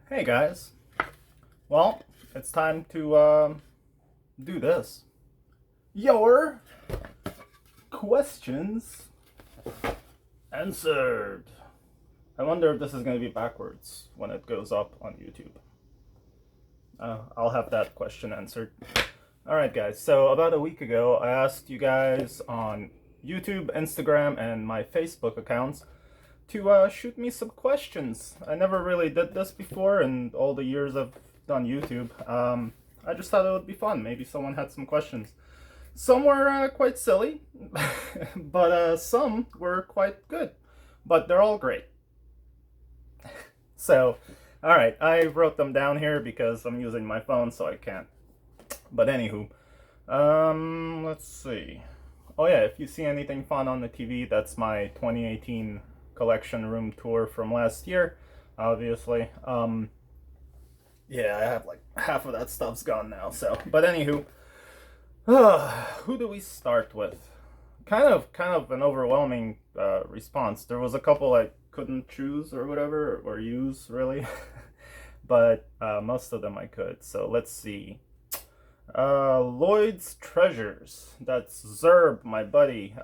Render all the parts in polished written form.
Hey guys, well, it's time to do this. Your questions answered. I wonder if this is going to be backwards when it goes up on YouTube. I'll have that question answered. Alright, guys, so about a week ago, I asked you guys on YouTube, Instagram, and my Facebook accounts to shoot me some questions. I never really did this before in all the years I've done YouTube. I just thought it would be fun. Maybe someone had some questions. Some were quite silly, but some were quite good. But they're all great. So, alright, I wrote them down here because I'm using my phone, so I can't. But anywho, let's see. Oh yeah, if you see anything fun on the TV, that's my 2018 collection room tour from last year, obviously. Yeah, I have like half of that stuff's gone now, so. But anywho, who do we start with? Kind of an overwhelming response. There was a couple I couldn't choose or whatever, or use really, but most of them I could. So let's see. Lloyd's Treasures. That's Zerb, my buddy.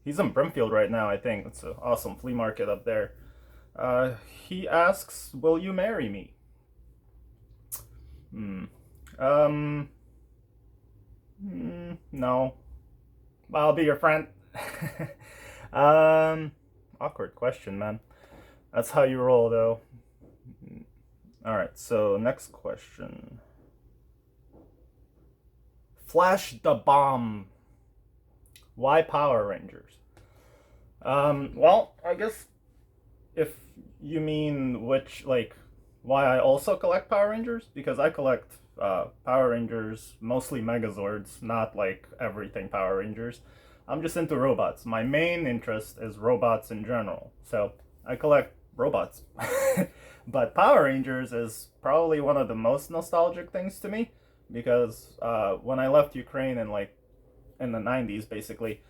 He's in Brimfield right now, I think. It's an awesome flea market up there. He asks, "Will you marry me?" No. I'll be your friend. Awkward question, man. That's how you roll, though. All right. So next question. Flash the Bomb. Why Power Rangers? Well, I guess if you mean which, like, why I also collect Power Rangers, because I collect Power Rangers, mostly Megazords, not like everything Power Rangers. I'm just into robots. My main interest is robots in general, so I collect robots. But Power Rangers is probably one of the most nostalgic things to me because when I left Ukraine in the 90s, basically,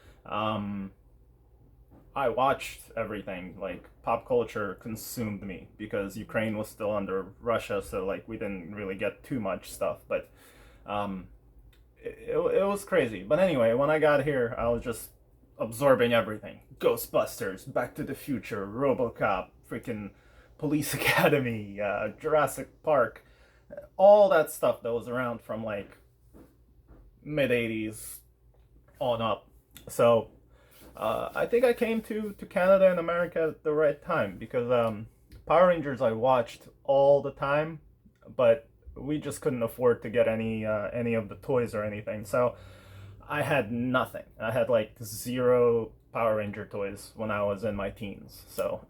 I watched everything. Like, pop culture consumed me because Ukraine was still under Russia, so like we didn't really get too much stuff. But um, it was crazy. But anyway, when I got here, I was just absorbing everything: Ghostbusters, Back to the Future, RoboCop, freaking Police Academy, Jurassic Park, all that stuff that was around from like mid 80s on up. So I think I came to Canada and America at the right time because Power Rangers I watched all the time, but we just couldn't afford to get any of the toys or anything. So I had nothing. I had like zero Power Ranger toys when I was in my teens. So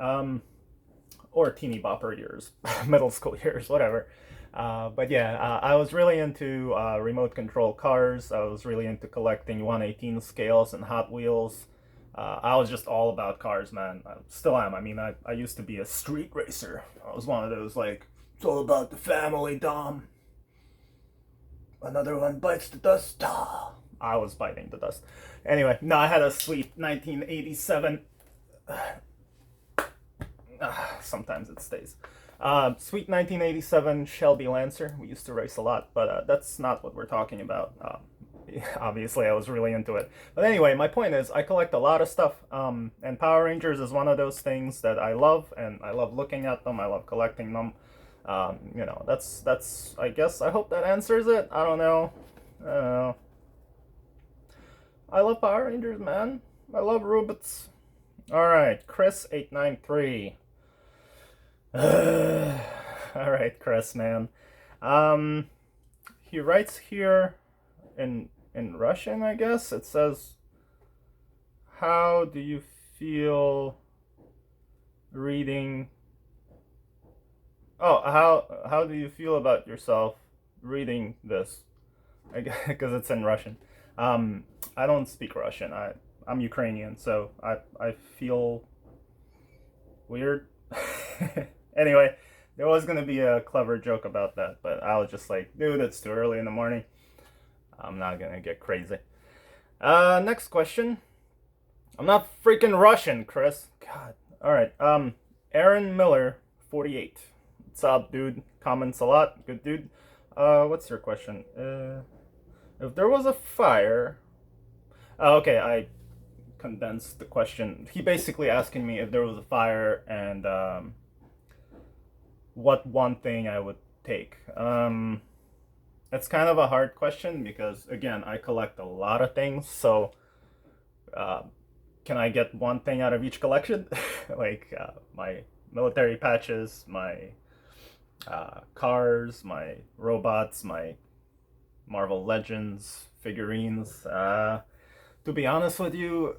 or teeny bopper years, middle school years, whatever. But yeah, I was really into remote control cars. I was really into collecting 1/18 scales and Hot Wheels. I was just all about cars, man. I still am. I mean, I used to be a street racer. I was one of those, like, it's all about the family, Dom. Another one bites the dust. Ah. I was biting the dust. Anyway, no, I had a sweet 1987. Sometimes it stays. Sweet 1987 Shelby Lancer. We used to race a lot, but that's not what we're talking about. Obviously, I was really into it. But anyway, my point is, I collect a lot of stuff, and Power Rangers is one of those things that I love, and I love looking at them. I love collecting them. That's. I guess I hope that answers it. I don't know. I don't know. I love Power Rangers, man. I love robots. All right, Chris893. All right, Chris, man. He writes here in Russian, I guess. It says, "How do you feel reading?" Oh, how do you feel about yourself reading this? I guess because it's in Russian. I don't speak Russian. I'm Ukrainian, so I feel weird. Anyway, there was gonna be a clever joke about that, but I was just like, dude, it's too early in the morning. I'm not gonna get crazy. Next question. I'm not freaking Russian, Chris. God. All right. Aaron Miller, 48. What's up, dude? Comments a lot. Good dude. What's your question? If there was a fire. Okay, I condensed the question. He basically asking me if there was a fire and what one thing I would take. It's kind of a hard question because again, I collect a lot of things. So, uh, can I get one thing out of each collection? Like my military patches, my cars, my robots, my Marvel Legends figurines. To be honest with you,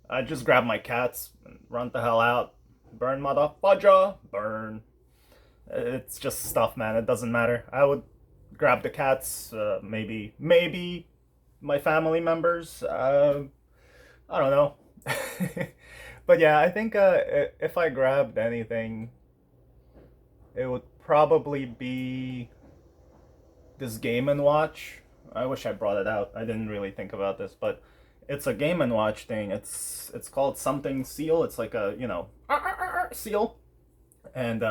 I just grab my cats and run the hell out. Burn, motherfucker! Burn. It's just stuff, man. It doesn't matter. I would grab the cats, maybe my family members. I don't know. But yeah, I think if I grabbed anything, it would probably be this Game and Watch. I wish I brought it out. I didn't really think about this, but it's a Game and Watch thing. It's called something seal. It's like a seal, and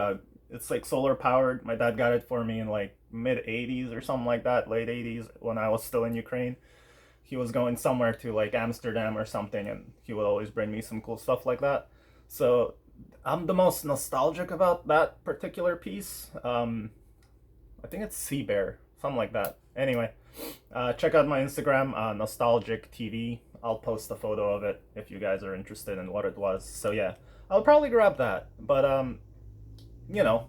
it's like solar powered. My dad got it for me in like mid '80s or something like that, late '80s when I was still in Ukraine. He was going somewhere to like Amsterdam or something, and he would always bring me some cool stuff like that. So I'm the most nostalgic about that particular piece. I think it's Sea Bear, something like that. Anyway, check out my Instagram, Nostalgic TV. I'll post a photo of it if you guys are interested in what it was. So yeah, I'll probably grab that. But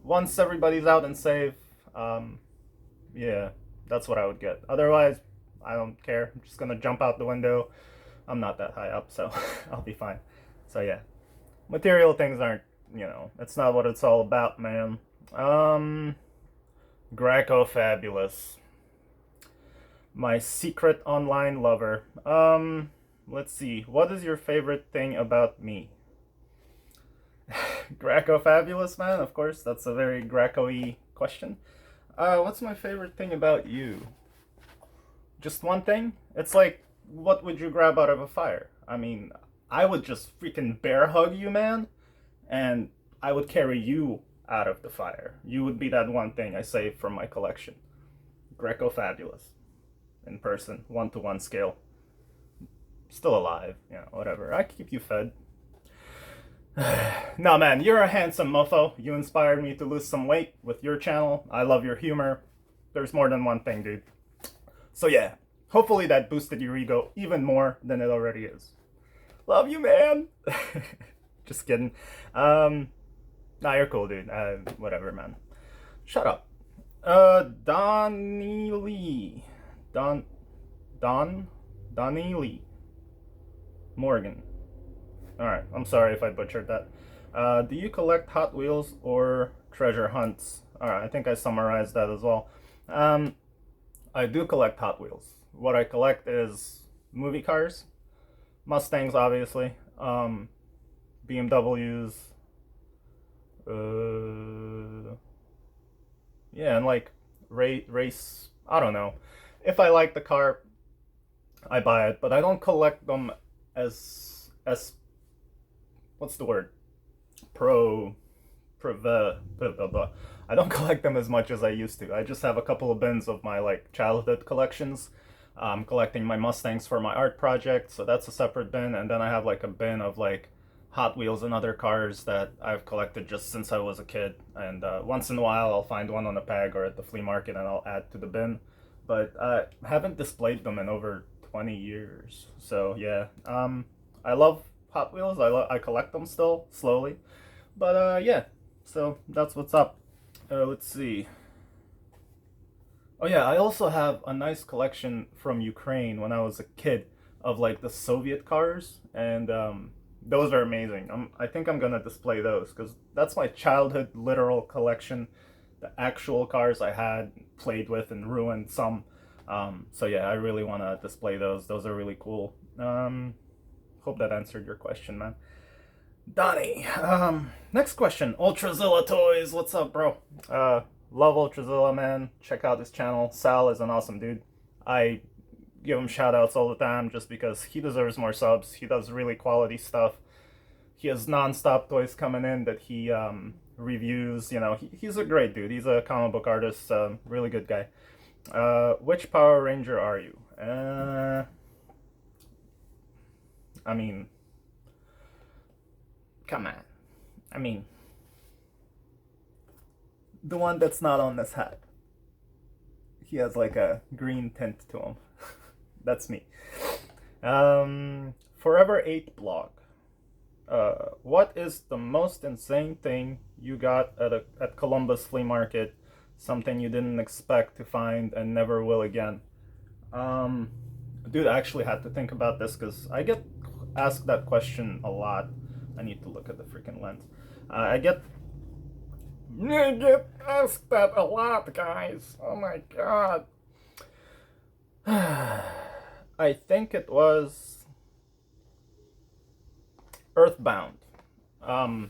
once everybody's out and safe, yeah, that's what I would get. Otherwise, I don't care. I'm just gonna jump out the window. I'm not that high up, so I'll be fine. So yeah, material things aren't, it's not what it's all about, man. Greco Fabulous. My secret online lover. Let's see. What is your favorite thing about me? Greco Fabulous, man. Of course, that's a very Greco-y question. What's my favorite thing about you? Just one thing? It's like, what would you grab out of a fire? I mean, I would just freaking bear hug you, man, and I would carry you out of the fire. You would be that one thing I saved from my collection. Greco Fabulous. In person, 1-to-1 scale. Still alive, whatever. I keep you fed. No, man, you're a handsome mofo. You inspired me to lose some weight with your channel. I love your humor. There's more than one thing, dude. So yeah, hopefully that boosted your ego even more than it already is. Love you, man. Just kidding. Nah, you're cool, dude. Whatever, man. Shut up. Donnie Lee. Donnie Lee. Morgan. Alright, I'm sorry if I butchered that. Do you collect Hot Wheels or treasure hunts? Alright, I think I summarized that as well. I do collect Hot Wheels. What I collect is movie cars, Mustangs, obviously, BMWs, yeah, and like race. I don't know. If I like the car, I buy it, but I don't collect them as what's the word? Pro, blah, blah, blah. I don't collect them as much as I used to. I just have a couple of bins of my like childhood collections. I'm collecting my Mustangs for my art project, so that's a separate bin, and then I have like a bin of like Hot Wheels and other cars that I've collected just since I was a kid. And once in a while, I'll find one on a peg or at the flea market, and I'll add to the bin. But I haven't displayed them in over 20 years. So yeah, I love Hot Wheels. I collect them still slowly, but yeah. So that's what's up. Let's see. Oh yeah, I also have a nice collection from Ukraine when I was a kid of like the Soviet cars, and those are amazing. I think I'm gonna display those because that's my childhood literal collection. The actual cars I had, played with, and ruined some. So yeah, I really want to display those. Those are really cool. Hope that answered your question, man. Donnie. Next question. Ultrazilla Toys. What's up, bro? Love Ultrazilla, man. Check out his channel. Sal is an awesome dude. I give him shout outs all the time just because he deserves more subs. He does really quality stuff. He has non-stop toys coming in that he reviews. You know, he's a great dude. He's a comic book artist, really good guy. Which Power Ranger are you? I mean, come on. I mean, the one that's not on this hat. He has like a green tint to him. That's me. Forever 8 blog. What is the most insane thing you got at Columbus Flea Market? Something you didn't expect to find and never will again. Dude, I actually had to think about this because I get asked that question a lot. I need to look at the freaking lens. I get asked that a lot, guys. Oh my god. I think it was Earthbound. The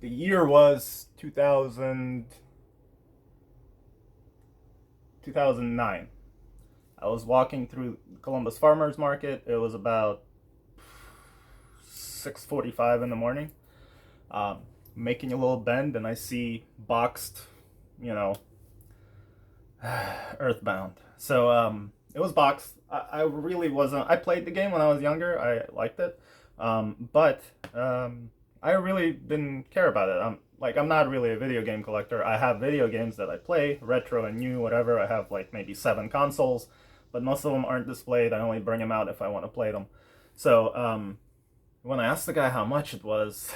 year was 2009. I was walking through Columbus Farmers Market. It was about 6:45 in the morning. Making a little bend, and I see boxed, you know, Earthbound. So it was boxed. I really wasn't. I played the game when I was younger. I liked it, but I really didn't care about it. I'm not really a video game collector. I have video games that I play, retro and new, whatever. I have like maybe 7 consoles, but most of them aren't displayed. I only bring them out if I want to play them. So when I asked the guy how much it was,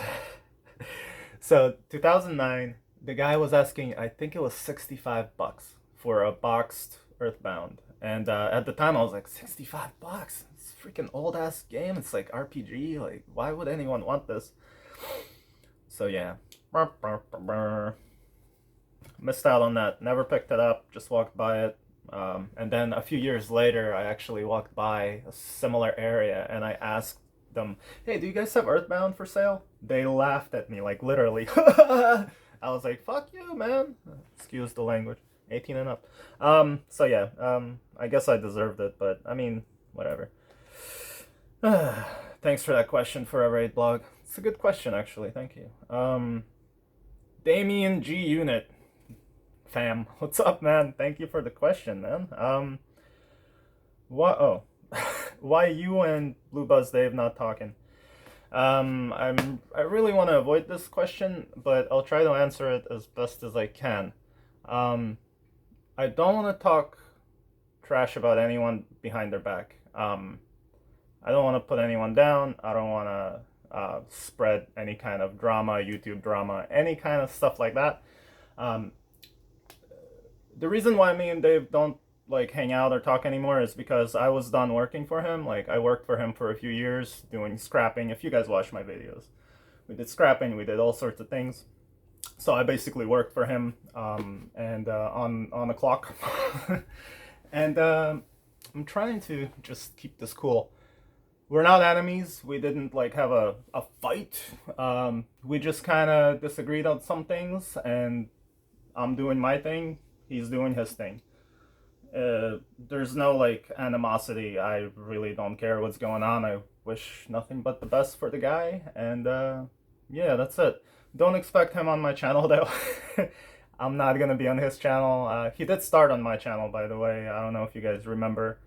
so 2009, the guy was asking, I think it was $65 for a boxed Earthbound. And at the time I was like, $65? It's a freaking old ass game. It's like RPG. Like, why would anyone want this? So yeah. Missed out on that. Never picked it up. Just walked by it. And then a few years later, I actually walked by a similar area and I asked them, hey, do you guys have Earthbound for sale? They laughed at me, like literally. I was like, fuck you, man. Excuse the language. 18 and up. So yeah, I guess I deserved it, but I mean, whatever. Thanks for that question, Forever 8 blog. It's a good question, actually. Thank you. Damien G Unit. Fam, what's up, man? Thank you for the question, man. What? Oh, why you and Blue Buzz Dave not talking? I really want to avoid this question, but I'll try to answer it as best as I can. I don't want to talk trash about anyone behind their back. I don't want to put anyone down. I don't want to spread any kind of drama, YouTube drama, any kind of stuff like that. The reason why me and Dave don't like hang out or talk anymore is because I was done working for him. Like, I worked for him for a few years doing scrapping. If you guys watch my videos, we did scrapping, we did all sorts of things. So I basically worked for him, and on the clock. And I'm trying to just keep this cool. We're not enemies. We didn't like have a fight. We just kind of disagreed on some things, and I'm doing my thing, he's doing his thing. There's no like animosity. I really don't care what's going on. I wish nothing but the best for the guy, and yeah, that's it. Don't expect him on my channel though. I'm not gonna be on his channel. He did start on my channel, by the way. I don't know if you guys remember.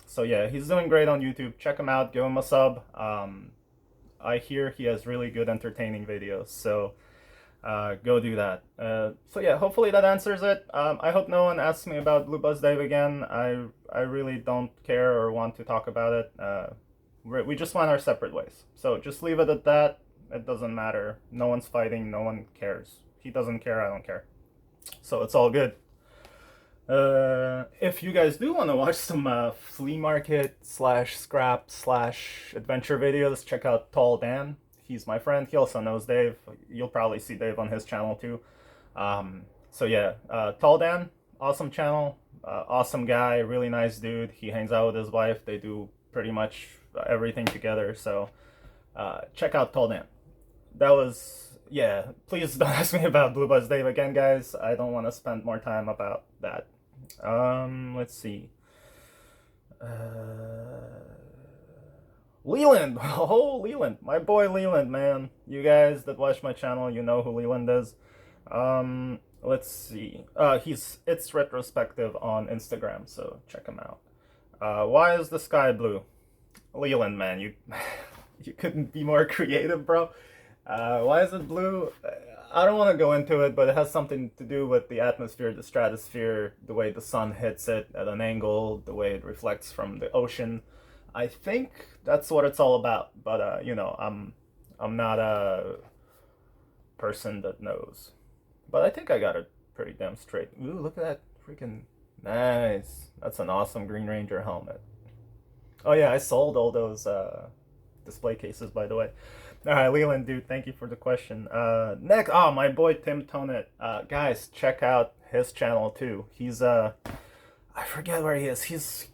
So yeah, he's doing great on YouTube. Check him out, give him a sub. I hear he has really good entertaining videos, so go do that. So yeah, hopefully that answers it. I hope no one asks me about Blue Buzz Dave again. I really don't care or want to talk about it. We just went our separate ways. So just leave it at that. It doesn't matter. No one's fighting. No one cares. He doesn't care. I don't care. So it's all good. If you guys do want to watch some flea market / scrap / adventure videos, check out Tall Dan. He's my friend. He also knows Dave. You'll probably see Dave on his channel too. So yeah, Tall Dan, awesome channel, awesome guy, really nice dude. He hangs out with his wife. They do pretty much everything together. So check out Tall Dan. That was, yeah, please don't ask me about Blue Buzz Dave again, guys. I don't want to spend more time about that. Let's see. Leland! Oh, Leland. My boy Leland, man. You guys that watch my channel, you know who Leland is. Let's see. It's retrospective on Instagram, so check him out. Why is the sky blue? Leland, man, you you couldn't be more creative, bro. Why is it blue? I don't want to go into it, but it has something to do with the atmosphere, the stratosphere, the way the sun hits it at an angle, the way it reflects from the ocean. I think that's what it's all about. But I'm not a person that knows. But I think I got it pretty damn straight. Ooh, look at that freaking nice. That's an awesome Green Ranger helmet. Oh yeah, I sold all those display cases, by the way. All right, Leland, dude, thank you for the question. Next, oh, my boy Tim Tonet. Guys, check out his channel too. He's I forget where he is. He's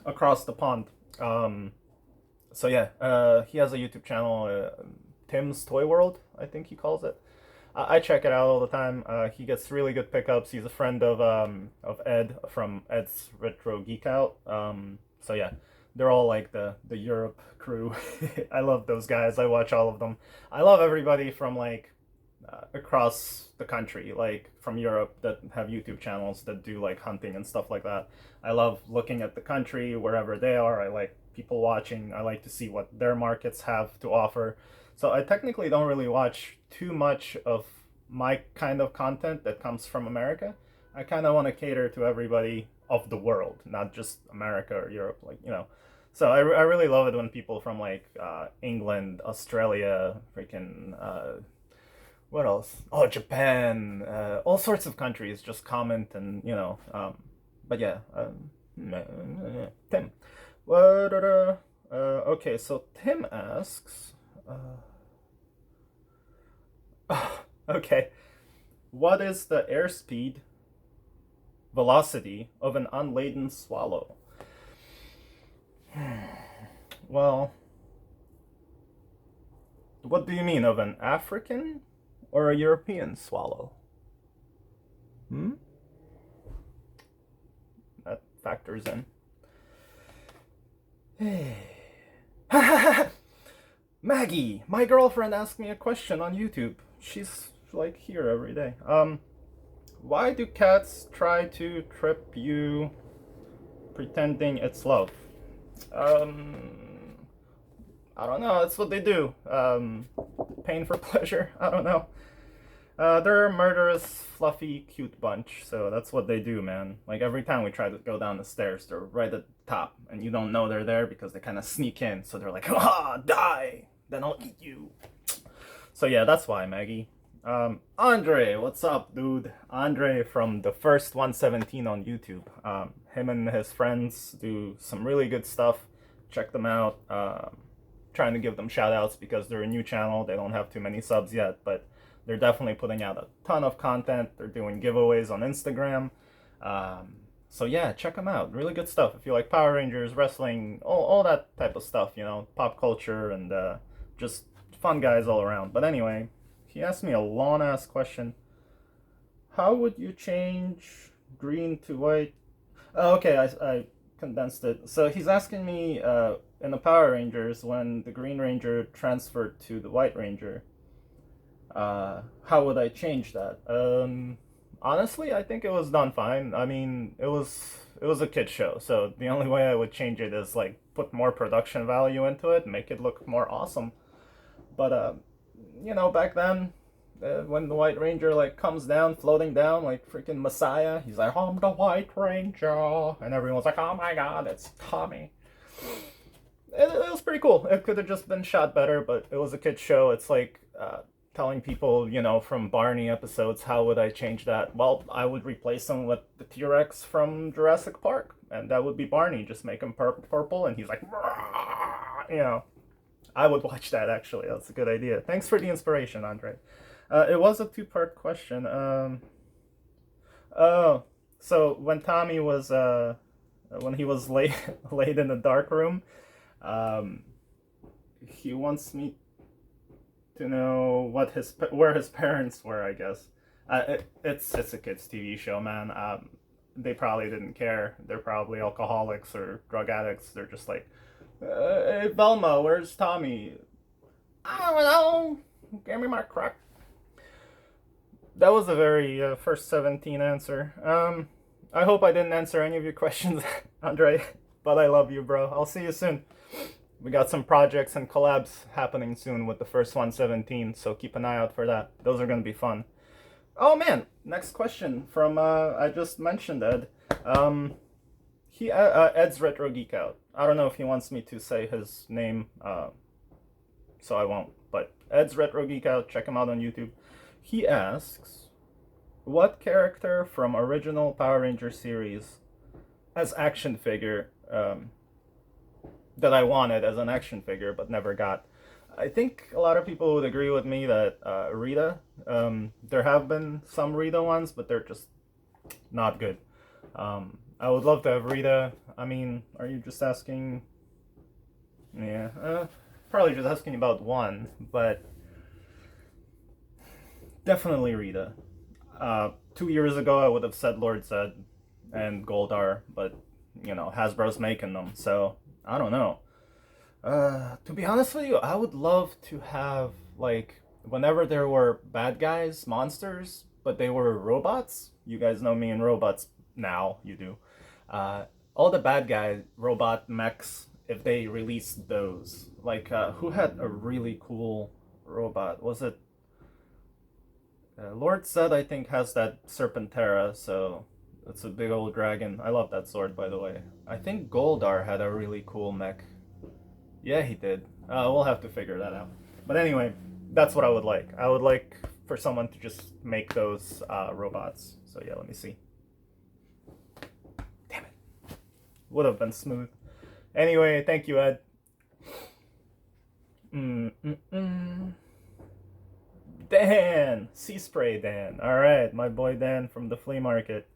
across the pond. So yeah, he has a YouTube channel, Tim's Toy World, I think he calls it. I check it out all the time. He gets really good pickups. He's a friend of Ed from Ed's Retro Geek Out. So yeah, they're all like the Europe crew. I love those guys. I watch all of them. I love everybody from like across the country, like from Europe, that have YouTube channels that do like hunting and stuff like that. I love looking at the country wherever they are. I like people watching. I like to see what their markets have to offer. So I technically don't really watch too much of my kind of content that comes from America. I kind of want to cater to everybody of the world, not just America or Europe, like, you know. So I really love it when people from like England, Australia, freaking what else? Oh, Japan, all sorts of countries just comment and, you know. But yeah, Tim. What? Okay, so Tim asks. Okay, what is the airspeed velocity of an unladen swallow? Well, what do you mean, of an African or a European swallow? Hmm? That factors in. Maggie, my girlfriend asked me a question on YouTube. She's like here every day. Why do cats try to trip you pretending it's love? I don't know. That's what they do. Pain for pleasure. I don't know. They're a murderous, fluffy, cute bunch. So that's what they do, man. Like every time we try to go down the stairs, they're right at the top, and you don't know they're there because they kind of sneak in. So they're like, "Ah, die! Then I'll eat you." So yeah, that's why, Maggie. Andre, what's up, dude? Andre from the first 117 on YouTube. Him and his friends do some really good stuff. Check them out. Trying to give them shout outs because they're a new channel. They don't have too many subs yet, but they're definitely putting out a ton of content. They're doing giveaways on Instagram. So yeah, check them out. Really good stuff. If you like Power Rangers, wrestling, all that type of stuff, you know, pop culture, and just fun guys all around. But anyway, he asked me a long-ass question. How would you change green to white? Oh, okay, I condensed it. So he's asking me in the Power Rangers, when the Green Ranger transferred to the White Ranger, how would I change that? Honestly, I think it was done fine. I mean, it was a kid show, so the only way I would change it is like put more production value into it, make it look more awesome. But you know, back then, when the White Ranger like comes down, floating down like freaking Messiah, he's like, "I'm the White Ranger," and everyone's like, "Oh my God, it's Tommy." It was pretty cool. It could have just been shot better, but it was a kid's show. It's like telling people, you know, from Barney episodes, how would I change that? Well, I would replace him with the T-Rex from Jurassic Park, and that would be Barney. Just make him purple, and he's like, you know. I would watch that, actually. That's a good idea. Thanks for the inspiration, Andre. It was a two-part question. Oh, so when Tommy was, when he was laid, laid in the dark room, um, he wants me to know where his parents were, I guess. It's a kids' TV show, man. They probably didn't care. They're probably alcoholics or drug addicts. They're just like, Hey, Velma, where's Tommy? I don't know. Give me my crack. That was a very first 17 answer. I hope I didn't answer any of your questions, Andre, but I love you, bro. I'll see you soon. We got some projects and collabs happening soon with the first 117, so keep an eye out for that. Those are gonna be fun. Oh man, next question from I just mentioned Ed. Ed's Retro Geek Out. I don't know if he wants me to say his name, so I won't. But Ed's Retro Geek Out. Check him out on YouTube. He asks, what character from original Power Ranger series as action figure that I wanted as an action figure but never got? I think a lot of people would agree with me that Rita. There have been some Rita ones, but they're just not good. I would love to have Rita. I mean, are you just asking? Yeah, probably just asking about one, but definitely Rita. 2 years ago, I would have said Lord Zed and Goldar, but you know, Hasbro's making them, so I don't know. To be honest with you, I would love to have, like, whenever there were bad guys, monsters, but they were robots. You guys know me and robots now, you do. All the bad guy robot mechs, if they released those, like, who had a really cool robot? Was it Lord Zed? I think has that Serpentera, so it's a big old dragon. I love that sword, by the way. I think Goldar had a really cool mech. Yeah, he did. We'll have to figure that out. But anyway, that's what I would like. I would like for someone to just make those robots. So yeah, let me see. Damn it. Would have been smooth. Anyway, thank you, Ed. Dan! Sea Spray Dan. Alright, my boy Dan from the flea market.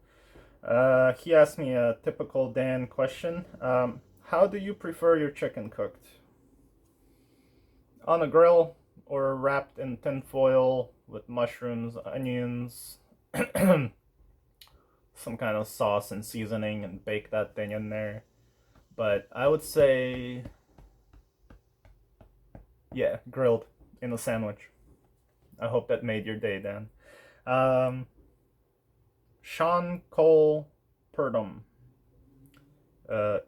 He asked me a typical Dan question. How do you prefer your chicken cooked? On a grill or wrapped in tin foil with mushrooms, onions, some kind of sauce and seasoning, and bake that thing in there. But I would say, yeah, grilled in a sandwich. I hope that made your day, Dan. Sean Cole Purdom.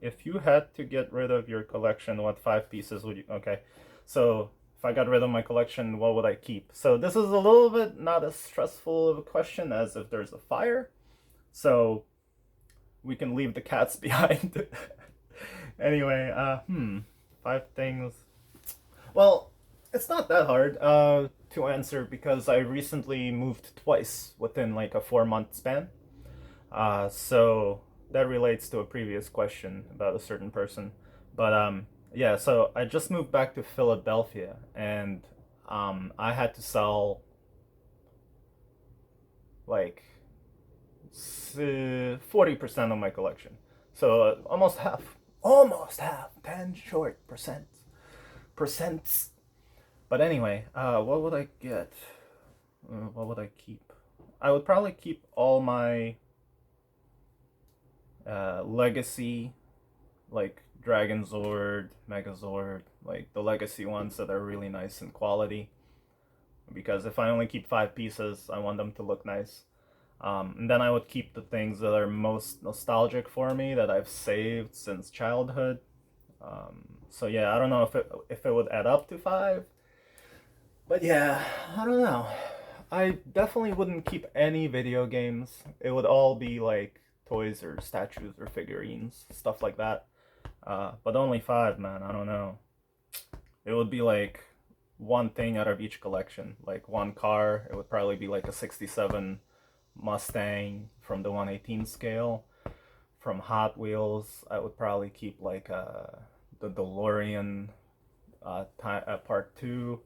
If you had to get rid of your collection, what 5 pieces would you? Okay, so if I got rid of my collection, what would I keep? So this is a little bit not as stressful of a question as if there's a fire. So we can leave the cats behind. Anyway, 5 things. Well, it's not that hard to answer because I recently moved twice within like a 4 month span. So that relates to a previous question about a certain person. But yeah, so I just moved back to Philadelphia, and I had to sell like 40% of my collection. So almost half, 10 short percents. But anyway, what would I get? What would I keep? I would probably keep all my legacy, like Dragon Zord, Megazord, like the legacy ones that are really nice in quality. Because if I only keep 5 pieces, I want them to look nice. And then I would keep the things that are most nostalgic for me that I've saved since childhood. So yeah, I don't know if it would add up to 5, but yeah, I don't know. I definitely wouldn't keep any video games. It would all be like toys or statues or figurines, stuff like that. But only 5, man. I don't know. It would be like one thing out of each collection. Like one car, it would probably be like a 67 Mustang from the 118 scale. From Hot Wheels, I would probably keep like the DeLorean Part 2.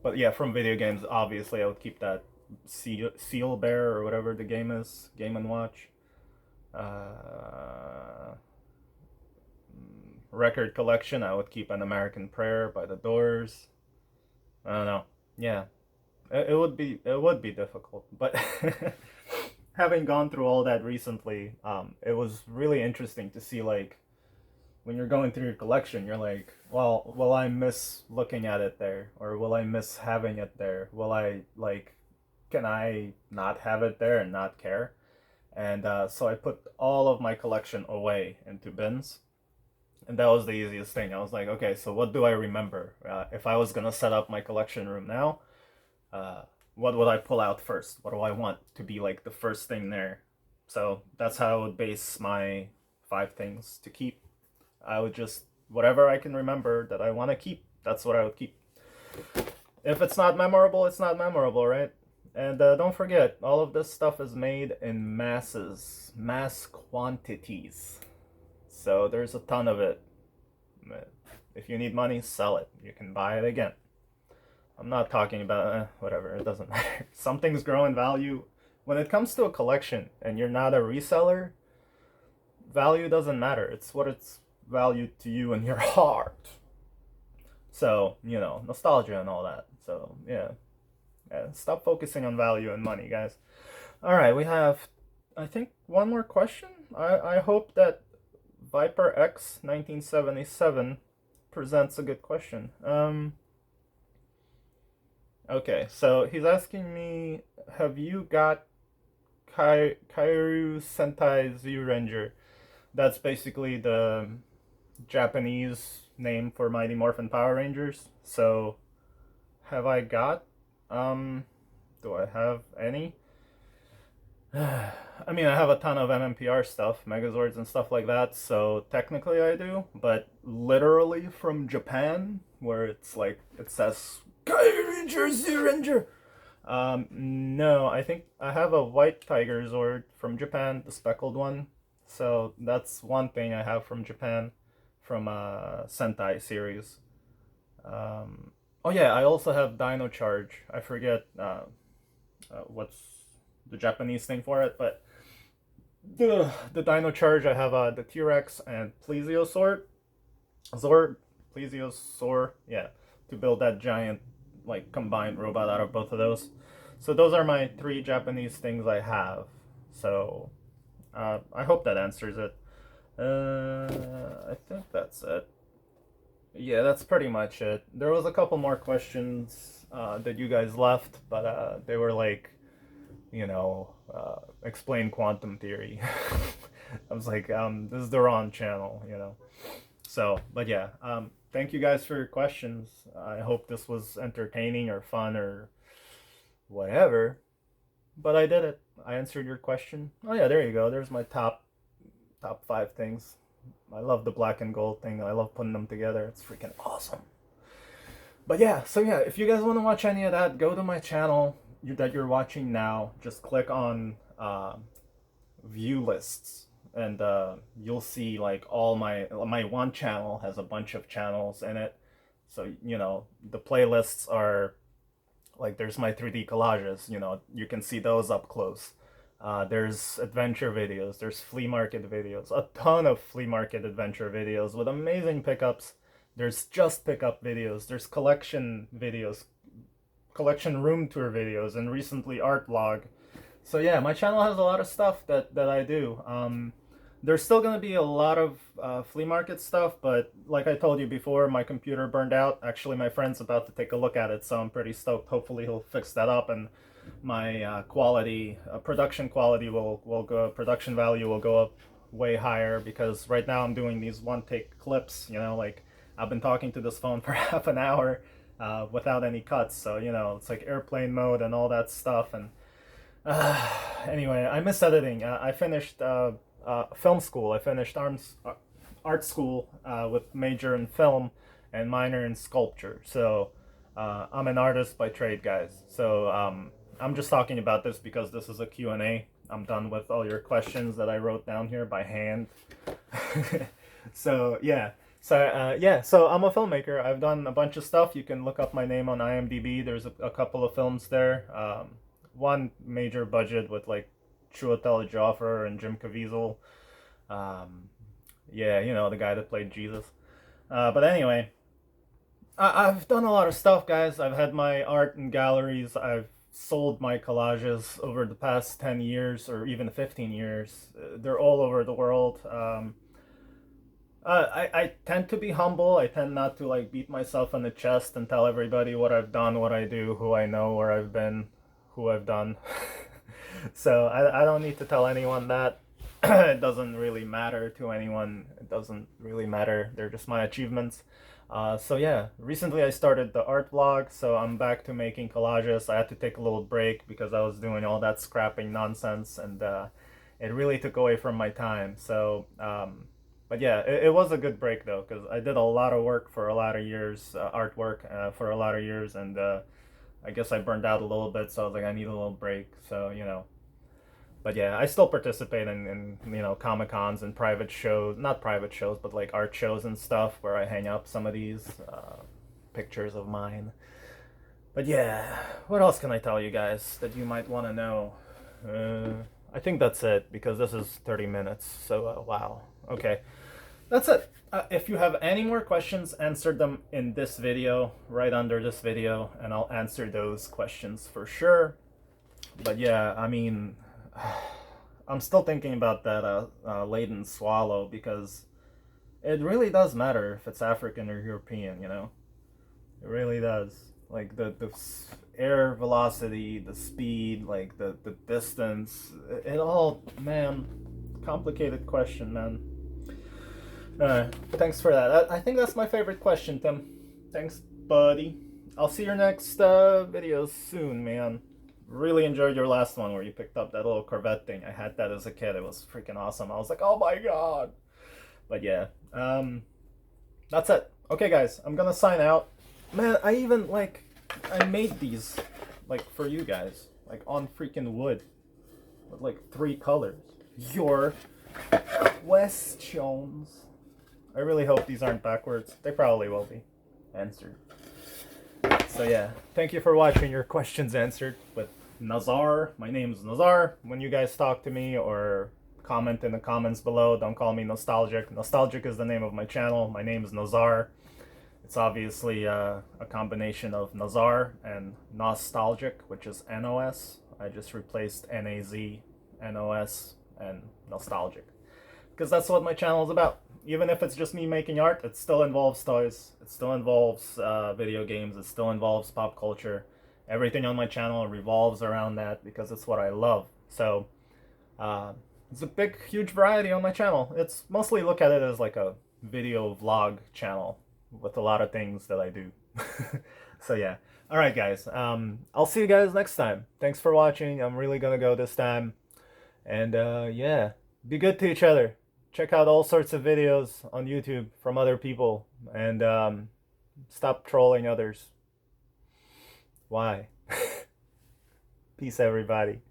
But yeah, from video games, obviously, I would keep that Seal Bear or whatever the game is, Game and Watch. Record collection, I would keep An American Prayer by the Doors. I don't know. Yeah, it would be difficult, but having gone through all that recently, it was really interesting to see like when you're going through your collection, you're like, well, will I miss looking at it there, or will I miss having it there? Will I like, can I not have it there and not care? And so I put all of my collection away into bins, and that was the easiest thing. I was like, okay, so what do I remember? If I was gonna set up my collection room now, uh, what would I pull out first? What do I want to be like the first thing there? So that's how I would base my 5 things to keep. I would just, whatever I can remember that I want to keep, that's what I would keep. If it's not memorable, it's not memorable, right? And don't forget, all of this stuff is made in masses, mass quantities. So there's a ton of it. If you need money, sell it. You can buy it again. I'm not talking about, whatever, it doesn't matter. Some things grow in value. When it comes to a collection and you're not a reseller, value doesn't matter. It's what it's valued to you in your heart. So, nostalgia and all that. So, yeah, stop focusing on value and money, guys. All right, we have, I think, one more question. I hope that Viper X 1977 presents a good question. Okay, so he's asking me, have you got Kairu Sentai Z Ranger? That's basically the Japanese name for Mighty Morphin Power Rangers. So, have I got? Do I have any? I mean, I have a ton of MMPR stuff, Megazords and stuff like that, so technically I do, but literally from Japan, where it's like, it says, Kai Ranger, Z Ranger! No, I think I have a White Tiger Zord from Japan, the speckled one, so that's one thing I have from Japan, from Sentai series. Oh yeah, I also have Dino Charge. I forget what's the Japanese thing for it, but the Dino Charge, I have the T-Rex and Plesiosaur, Plesiosaur, yeah, to build that giant like combined robot out of both of those. So those are my 3 Japanese things I have. So I hope that answers it. I think that's it. Yeah, that's pretty much it. There was a couple more questions that you guys left, but they were like, explain quantum theory. I was like, this is the wrong channel. So, but yeah, thank you guys for your questions. I hope this was entertaining or fun or whatever. But I did it. I answered your question. Oh yeah, there you go. There's my top 5 things. I love the black and gold thing. I love putting them together. It's freaking awesome. But yeah, so yeah, if you guys want to watch any of that, go to my channel that you're watching now. Just click on view lists, and you'll see like all my one channel has a bunch of channels in it. So the playlists are like, there's my 3D collages. You can see those up close. There's adventure videos, there's flea market videos, a ton of flea market adventure videos with amazing pickups. There's just pickup videos, there's collection videos, collection room tour videos, and recently art vlog. So yeah, my channel has a lot of stuff that I do. There's still going to be a lot of flea market stuff, but like I told you before, my computer burned out. Actually, my friend's about to take a look at it, so I'm pretty stoked. Hopefully he'll fix that up, and my production quality will go, production value will go up way higher, because right now I'm doing these one take clips, like I've been talking to this phone for half an hour without any cuts, so it's like airplane mode and all that stuff. And anyway, I miss editing. I finished film school. I finished art school with major in film and minor in sculpture, so I'm an artist by trade, guys. So I'm just talking about this because this is a Q&A. I'm done with all your questions that I wrote down here by hand. So yeah, so I'm a filmmaker. I've done a bunch of stuff. You can look up my name on IMDb. There's a couple of films there. One major budget with like Chiwetel Ejiofor and Jim Caviezel. Yeah, the guy that played Jesus. But anyway, I've done a lot of stuff, guys. I've had my art in galleries. I've sold my collages over the past 10 years or even 15 years. They're all over the world. I tend to be humble. I tend not to like beat myself on the chest and tell everybody what I've done, what I do, who I know, where I've been, who I've done. So I don't need to tell anyone that. It doesn't really matter to anyone. It doesn't really matter. They're just my achievements. So yeah, recently I started the art vlog, so I'm back to making collages. I had to take a little break because I was doing all that scrapping nonsense, and it really took away from my time. So, but yeah, it was a good break though, because I did a lot of work for a lot of years, artwork for a lot of years, and I guess I burned out a little bit, so I was like, I need a little break. So, you know, but yeah, I still participate in you know, Comic Cons and private shows, not private shows, but like art shows and stuff where I hang up some of these pictures of mine. But yeah, what else can I tell you guys that you might want to know? I think that's it because this is 30 minutes. So wow. Okay, that's it. If you have any more questions, answer them in this video, right under this video, and I'll answer those questions for sure. But yeah, I mean, I'm still thinking about that laden swallow because it really does matter if it's African or European, you know? It really does. Like the air velocity, the speed, like the distance, it all, man, complicated question, man. Thanks for that. I think that's my favorite question, Tim. Thanks, buddy. I'll see your next video soon, man. Really enjoyed your last one where you picked up that little Corvette thing. I had that as a kid. It was freaking awesome. I was like, oh my god. But yeah, that's it. Okay, guys, I'm gonna sign out. Man, I even like I made these like for you guys, like on freaking wood with like 3 colors. Your questions. I really hope these aren't backwards. They probably will be answered. So yeah, thank you for watching your questions answered with Nazar. My name's Nazar. When you guys talk to me or comment in the comments below, don't call me Nostalgic. Nostalgic is the name of my channel. My name is Nazar. It's obviously a combination of Nazar and Nostalgic, which is NOS. I just replaced NAZ, NOS, and Nostalgic. Because that's what my channel is about. Even if it's just me making art, it still involves toys. It still involves video games. It still involves pop culture. Everything on my channel revolves around that because it's what I love. So it's a big, huge variety on my channel. It's mostly look at it as like a video vlog channel with a lot of things that I do. So yeah. All right, guys. I'll see you guys next time. Thanks for watching. I'm really gonna go this time. And yeah, be good to each other. Check out all sorts of videos on YouTube from other people. And stop trolling others. Why? Peace, everybody.